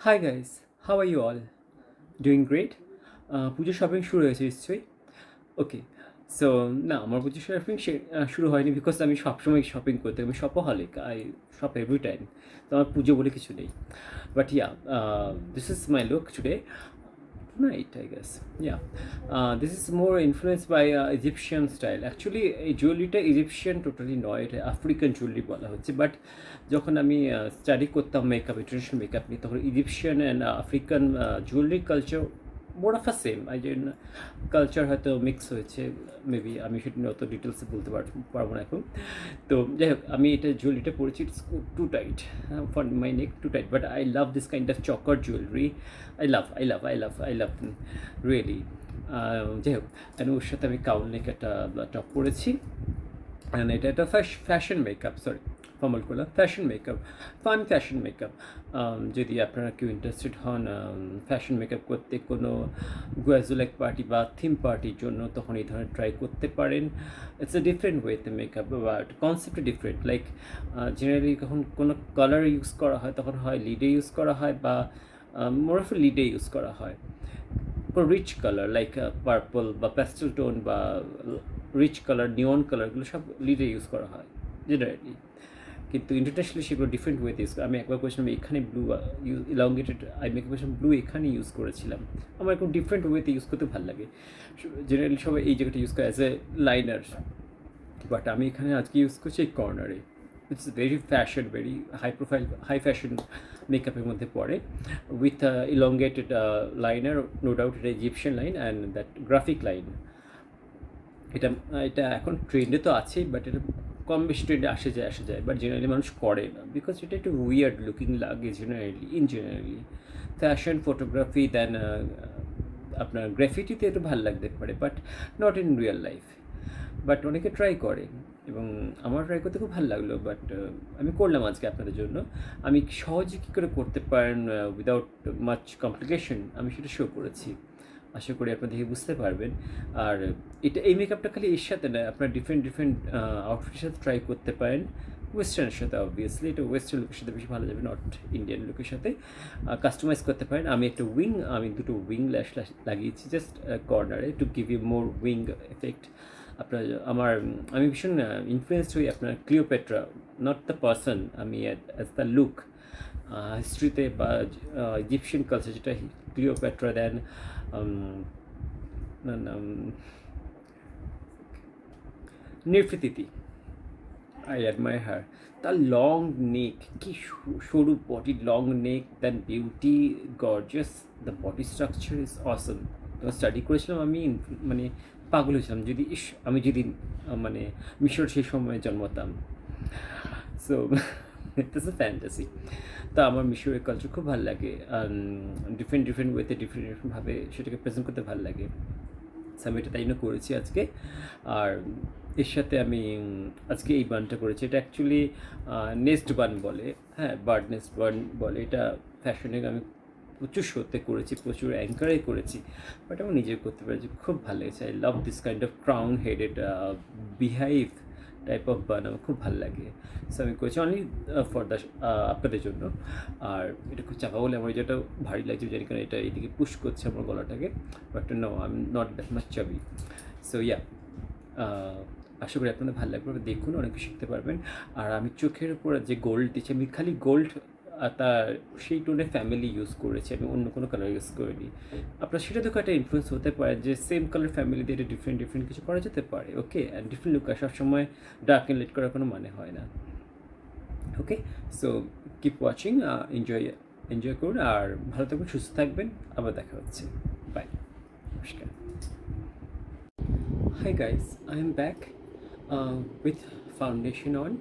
High guys, how are you all? Doing great. পুজোর shopping শুরু হয়েছে নিশ্চয়ই। ওকে, সো না, আমার পুজোর শপিং শুরু হয়নি বিকজ আমি সবসময় শপিং করতে, আমি শপোহলিক, আই শপ এভরি টাইম। তো আমার পুজো বলে কিছু নেই। But yeah, this is my look today, night, I guess. Yeah. This is more influenced by Egyptian style. Actually, এই জুয়েলারিটা ইজিপশিয়ান টোটালি নয়, এটা আফ্রিকান জুয়েলারি বলা হচ্ছে। বাট যখন আমি স্টাডি করতাম মেকআপ, ট্রেডিশনাল মেকআপ নিয়ে, তখন Egyptian and African jewellery culture more of a same. আই জেন কালচার হয়তো মিক্স হয়েছে, মেবি আমি সেটা নিয়ে অত ডিটেলসে বলতে পারবো না এখন। তো যাই হোক, আমি এটা জুয়েলারিটা পরেছি, it's too tight for my neck, too tight, but I love this kind of choker jewellery. I love really. যাই হোক, অ্যান্ড ওর সাথে আমি কাউল নেক একটা টপ পরেছি। অ্যান্ড এটা একটা ফ্যাশন মেকআপ, সরি ফর্মাল করলাম, fashion makeup, fun fashion makeup. যদি আপনারা কেউ ইন্টারেস্টেড হন ফ্যাশন মেকআপ করতে, কোনো গ্যাজুলাইক পার্টি বা থিম পার্টির জন্য, তখন এই ধরনের ট্রাই করতে পারেন। ইটস এ ডিফারেন্ট ওয়েতে মেকআপ, বাট কনসেপ্টে ডিফারেন্ট। লাইক জেনারেলি যখন কোনো কালার ইউজ করা হয়, তখন হয় লিডে ইউজ করা হয়, বা মোর অফ লিডে ইউজ করা হয়। রিচ কালার লাইক পার্পল বা প্যাস্টেল টোন বা রিচ কালার, নিয়ন কালারগুলো সব লিডে ইউজ করা হয় জেনারেলি। কিন্তু ইন্টারন্যাশনালি সেগুলো ডিফারেন্ট ওয়েতে ইউজ করে। আমি একবার করেছিলাম এখানে ব্লু ইলংগেটেড আই মেকআপ করেছিলাম, ব্লু এখানে ইউজ করেছিলাম। আমার একটু ডিফারেন্ট ওয়েতে ইউজ করতে ভালো লাগে। জেনারেলি সবাই এই জায়গাটা ইউজ করে অ্যাজ এ লাইনার, বাট আমি এখানে আজকে ইউজ করছি এই কর্নারে। It's very fashion, very high profile, high fashion মেকআপের মধ্যে পড়ে, with elongated liner, no doubt এটা Egyptian line and that graphic line. এটা এটা এখন ট্রেন্ডে তো আছেই, বাট এটা কম বেশি ট্রেন্ডে আসে যায়, বাট জেনারেলি মানুষ করে না, বিকজ এটা একটু উইয়ার্ড লুকিং লাগে জেনারেলি ফ্যাশন ফটোগ্রাফি দেন আপনার গ্রাফিটিতে একটু ভালো লাগতে পারে, but not in real life. But অনেকে ট্রাই করে, এবং আমার ট্রাই করতে খুব ভালো লাগলো। বাট আমি করলাম আজকে আপনাদের জন্য। আমি সহজে কী করে করতে পারেন উইদাউট মাচ কমপ্লিকেশন, আমি সেটা শো করেছি। আশা করি আপনারা দেখে বুঝতে পারবেন। আর এই মেকআপটা খালি এর সাথে না, আপনার ডিফারেন্ট আউটফিটের সাথে ট্রাই করতে পারেন। ওয়েস্টার্নের সাথে অবভিয়াসলি, এটা ওয়েস্টার্ন লুকের সাথে বেশি ভালো যাবে, নট ইন্ডিয়ান লুকের সাথে কাস্টমাইজ করতে পারেন। আমি দুটো উইং ল্যাশ লাগিয়েছি জাস্ট কর্নারে, to give you more wing effect. আপনার আমি ভীষণ ইনফ্লুয়েসড হই আপনার ক্লিওপেট্রা, নট দ্য পার্সন, আমি অ্যাজ দ্য লুক। হিস্ট্রিতে বা ইজিপশিয়ান কালচার, যেটা Cleopatra then Nefertiti, I admire her. তার লং নেক, কি সরু body, long neck, then beauty, gorgeous, the body structure is awesome. যখন স্টাডি করেছিলাম আমি মানে পাগল হয়েছিলাম, আমি যদি মানে মিশর সেই সময় জন্মতাম। So it's a fantasy. তা আমার মিশরের কালচার খুব ভালো লাগে, ডিফারেন্ট ওয়েতে ডিফারেন্টভাবে সেটাকে প্রেজেন্ট করতে ভালো লাগে। সো আমি এটা তাই জন্য করেছি আজকে। আর এর সাথে আমি আজকে এই বানটা করেছি, এটা অ্যাকচুয়ালি নেস্ট বান বলে, হ্যাঁ, বার্ড নেস্ট বান বলে। এটা ফ্যাশনে আমি প্রচুর শোতে করেছি, প্রচুর অ্যাঙ্কারে করেছি, বাট আমার নিজে করতে পেরেছি, খুব ভালো লেগেছে। I love this kind of crown headed beehive type of bun, আমার খুব ভালো লাগে। সো আমি করেছি অনলি ফর দ্য আপনাদের জন্য। আর এটা খুব চাপা বলে আমার যেটা ভারী লাগছে, জানি কারণ এটা এইদিকে পুশ করছে আমার গলাটাকে, but no, I am not that much chubby. So yeah, আশা করি আপনাদের ভালো লাগবে, দেখুন, অনেক কিছু শিখতে পারবেন। আর আমি চোখের উপর যে গোল্ড দিচ্ছি, আমি খালি গোল্ড তার সেই টোনের ফ্যামিলি ইউজ করেছি, আমি অন্য কোনো কালার ইউজ করিনি। আপনার সেটা দেখো একটা ইনফ্লুয়েন্স হতে পারে যে সেম কালার ফ্যামিলি দিয়ে ডিফারেন্ট কিছু করা যেতে পারে। ওকে, অ্যান্ড ডিফারেন্ট লুক সব সময় ডার্ক অ্যান্ড লাইট করার কোনো মানে হয় না। ওকে, সো কিপ ওয়াচিং, এনজয় করুন, আর ভালো থাকবেন, সুস্থ থাকবেন। আবার দেখা হচ্ছে, বাই, নমস্কার। Hi guys, I am back with foundation on,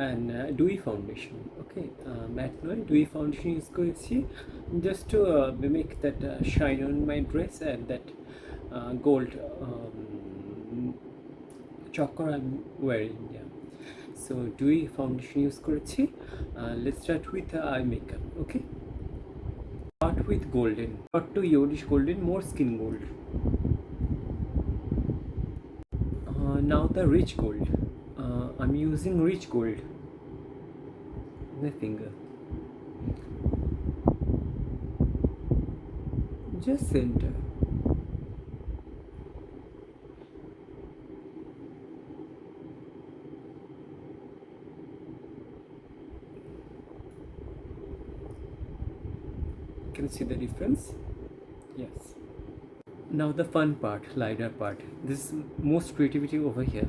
and dewy foundation. Okay, matte নয়, dewy foundation use করেছি just to mimic that shine on my dress and that gold choker I'm wearing. Yeah. So dewy foundation use করেছি. Let's start with eye makeup. Okay. Start with golden, not too yellowish golden, more skin gold. Now the rich gold. I'm using rich gold. My finger. just center. Can you see the difference? Yes. Now the fun part, lighter part. This is most creativity over here.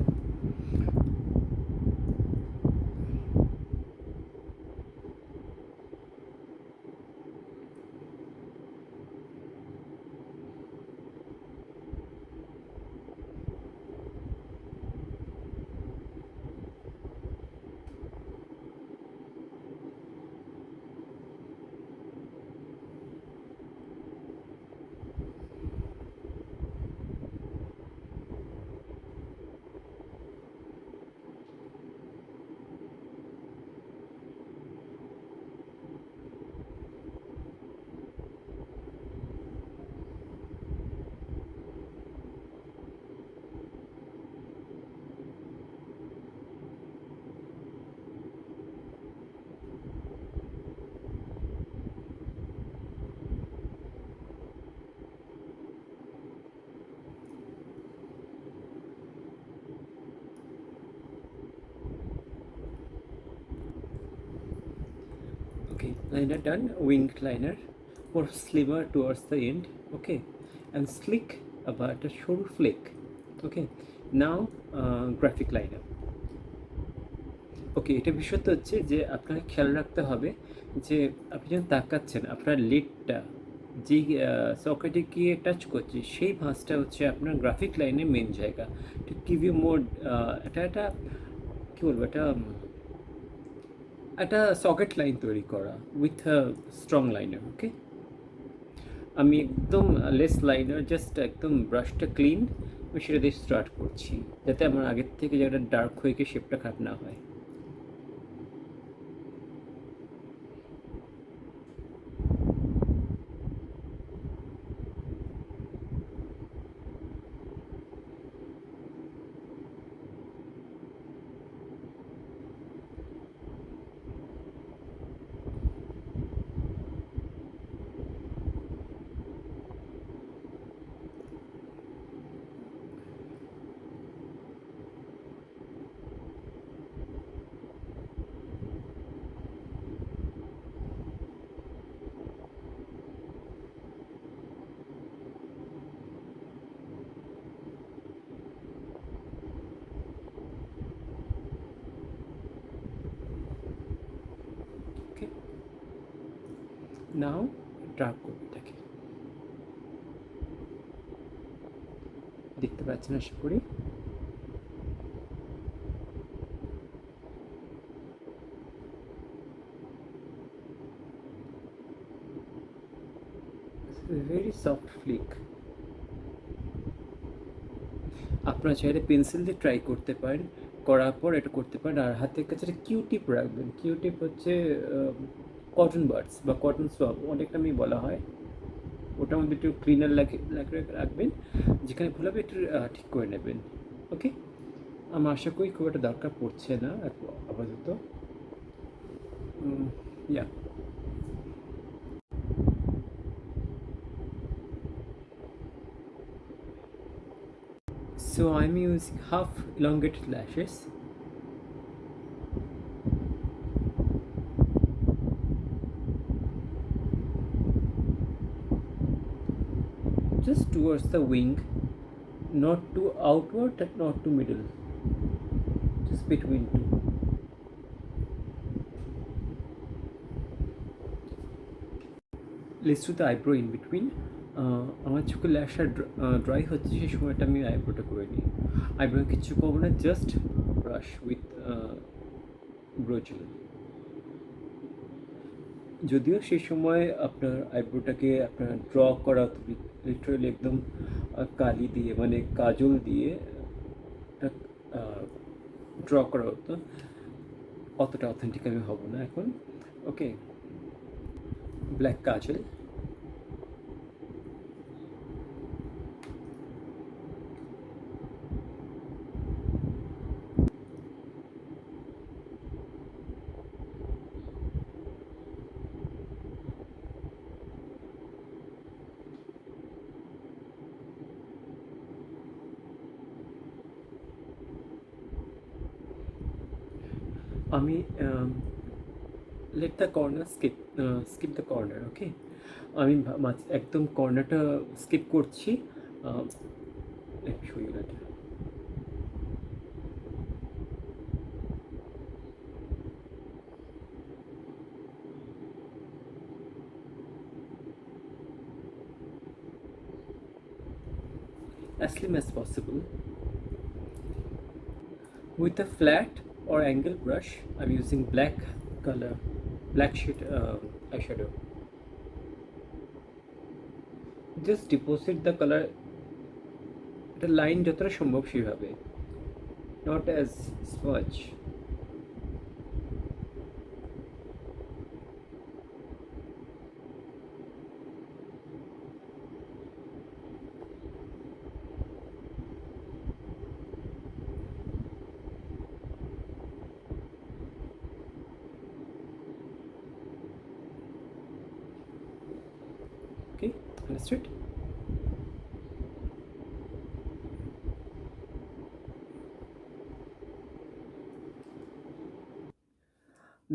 Okay, liner done, winged liner, more slimmer towards the end, okay, and slick about a short flick, okay. Now graphic liner. ওকে, এটা বিষয়টা হচ্ছে যে আপনাকে খেয়াল রাখতে হবে যে আপনি যখন তাকাচ্ছেন আপনার লিডটা যেই সকেটে গিয়ে টাচ করছে সেই ভাঁজটা হচ্ছে আপনার গ্রাফিক লাইনের মেন জায়গা। টু গিভ ইউ মোর, এটা একটা কী বলবো, এটা একটা সকেট লাইন তৈরি করা উইথ স্ট্রং লাইনার, ওকে। আমি একদম লেস লাইনার, জাস্ট একদম ব্রাশটা ক্লিন, আমি সেটা দিয়ে স্টার্ট করছি যাতে আমার আগের থেকে যেটা ডার্ক হয়ে গিয়ে শেপটা খারাপ না হয়। ওকে, নাও ডার্ক করবো এটাকে, দেখতে পাচ্ছেন আশা করি। Very soft Flick. আপনারা চাইলে পেন্সিল দিয়ে ট্রাই করতে পারেন, করার পর এটা করতে পারেন। আর হাতের কাছে একটা কিউ টিপ রাখবেন। কিউ টিপ হচ্ছে কটন বাডস বা কটন সোয়াব, অনেকটা আমি বলা হয়, ওটার মধ্যে একটু ক্লিনার রাখবেন, যেখানে ভুল হবে একটু ঠিক করে নেবেন, ওকে। আমার আশা করি খুব একটা দরকার পড়ছে না আপাতত, ইয়া। So I'm using half elongated lashes. Just towards the wing, not too outward and not too middle, just between two. Let's do the eyebrow in between. আমার চোখের ল্যাশটা ড্রাই হচ্ছে, সেই সময়টা আমি আইব্রোটা করে নিই। আইব্রো কিছু করবো না, just brush with brow gel. যদিও সেই সময় আপনার আইব্রোটাকে আপনার ড্র করা লিটারালি একদম কালি দিয়ে, মানে কাজল দিয়ে ড্র করা হতো, অতটা অথেন্টিক আমি হব না এখন, ওকে। ব্ল্যাক কাজল, আমি let the corner skip the corner, okay. আমি একদম কর্নারটা স্কিপ করছি। Let me show you that. As slim as possible. With a flat or angle brush, I'm using black color, black shade eyeshadow. Just deposit the color the line যতটা সম্ভব সেভাবে, not as smudge. Okay, understood?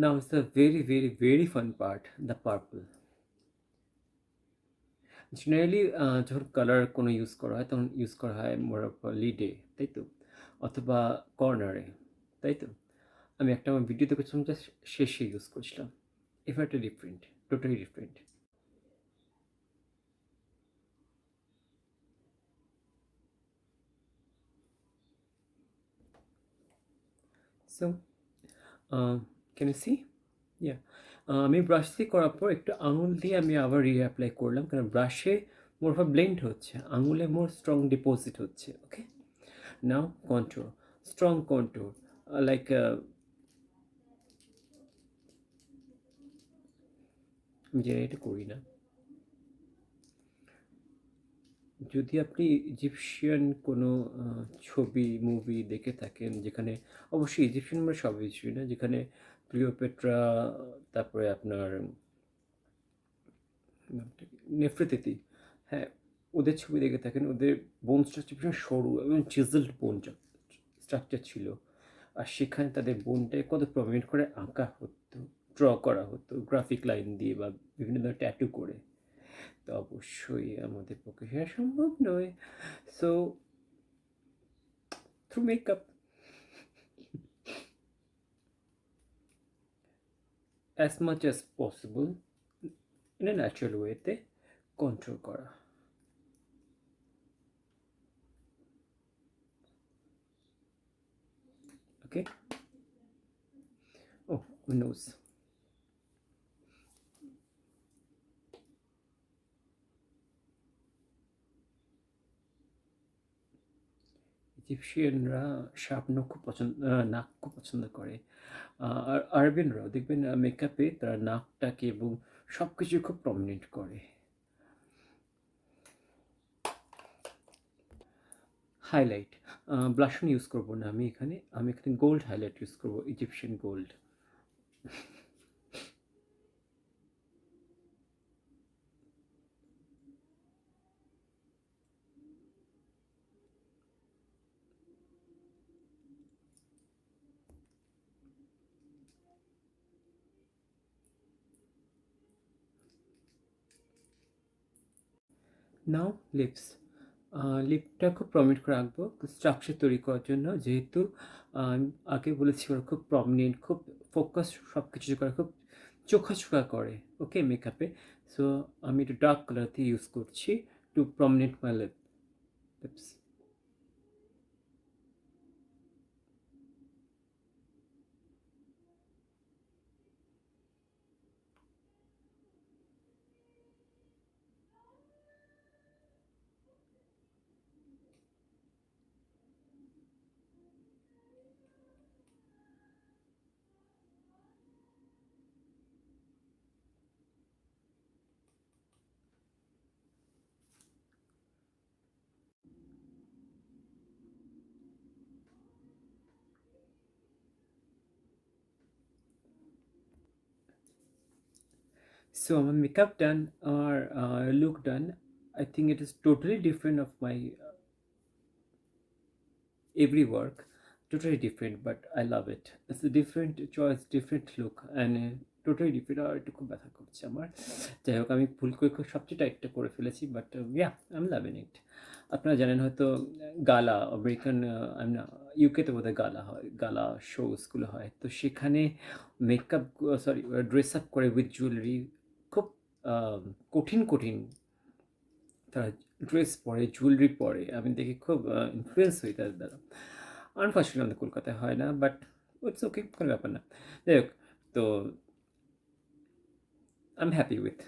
Now it's the very fun part, the purple. Generally যখন colour কোনো use করা হয় তখন use করা হয় মোর লিডে, তাই তো, অথবা কর্নারে, তাই তো। আমি একটা আমার ভিডিওতে করছিলাম, জাস্ট শেষে ইউজ করছিলাম। এফারটা different, totally different. So can you see? Yeah, আমি ব্রাশ দিয়ে করার পর একটু আঙুল দিয়ে আমি আবার রিঅ্যাপ্লাই করলাম, কারণ ব্রাশে মোর ব্লেন্ড হচ্ছে, আঙুলে মোর স্ট্রং ডিপোজিট হচ্ছে। ওকে, নাও কন্ট্রোল, স্ট্রং কন্ট্রোল, লাইক আমি যেটা এটা করি না। যদি আপনি ইজিপশিয়ান কোনো ছবি মুভি দেখে থাকেন, যেখানে অবশ্যই ইজিপশিয়ান মানে সব ইজিপশিয়ান না, যেখানে ক্লিওপেট্রা, তারপরে আপনার নেফ্রিতিতি, হ্যাঁ, ওদের ছবি দেখে থাকেন, ওদের বোন স্ট্রাকচার ভীষণ সরু এবং চিজলড বোন স্ট্রাকচার ছিল, আর সেখানে তাদের বোনটাকে কত প্রমিনেন্ট করে আঁকা হতো, ড্র করা হতো গ্রাফিক লাইন দিয়ে বা বিভিন্ন ধরনের ট্যাটু করে। তো অবশ্যই আমাদের পক্ষে সেটা সম্ভব নয়। So through makeup, as much as possible in a natural ওয়েতে কন্ট্রোল করা। ওকে, ও নোজ, ইজিপশিয়ানরা শার্প নখ খুব পছন্দ, নাক খুব পছন্দ করে। আর আরবিয়ানরাও দেখবেন মেকআপে তারা নাকটাকে এবং সব কিছু খুব প্রমিনেন্ট করে। হাইলাইট, ব্লাশন ইউজ করবো না আমি এখানে, গোল্ড হাইলাইট ইউজ করবো, ইজিপশিয়ান গোল্ড। নাও লিপস, লিপটা খুব প্রমিনেন্ট করে রাখবো স্ট্রাকচার তৈরি করার জন্য, যেহেতু আগে বলেছি ওরা খুব প্রমিনেন্ট, খুব ফোকাস, সব কিছু করে খুব চোখা করে, ওকে, মেকআপে। সো আমি একটু ডার্ক কালার দিয়ে ইউজ করছি to prominent my lips. So my makeup done or look done. I think it is totally different of my every work. totally different, but I love it. It's a different choice, different look, and totally different. আর একটু খুব ব্যথা করছে আমার। যাই হোক, আমি ভুল করে সবচেয়ে টাইটটা করে ফেলেছি, but yeah, I am loving ইট। আপনারা জানেন হয়তো গালা, আমেরিকান, আমি না, ইউকেতে বোধহয় গালা হয়, গালা শোসগুলো হয়, তো সেখানে মেকআপ, সরি, ড্রেস আপ করে উইথ জুয়েলারি, খুব কঠিন কঠিন তারা ড্রেস পরে, জুয়েলারি পরে, আমি দেখে খুব ইনফ্লুয়েন্স হই তাদের দ্বারা। আনফর্চুনেটলি আমাদের কলকাতায় হয় না, বাট ইটস ওকে, কোনো ব্যাপার না। যাই হোক, তো I am happy with.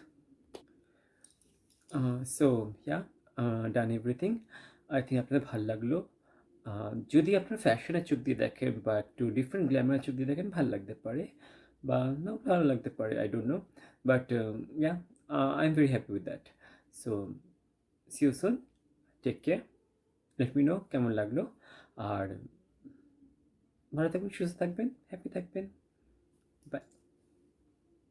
So yeah, done everything. I think আপনাদের ভালো লাগলো। যদি আপনার ফ্যাশনের চোখ দিয়ে দেখেন বা একটু ডিফারেন্ট গ্ল্যামারের চোখ দিয়ে দেখেন, ভালো লাগতে পারে, বা নাও ভালো লাগতে পারে, I don't know, but yeah, I am very happy with that. So see you soon, take care, let me know কেমন লাগলো। আর ভালো থাকবেন, সুস্থ থাকবেন, হ্যাপি থাকবেন। বাই।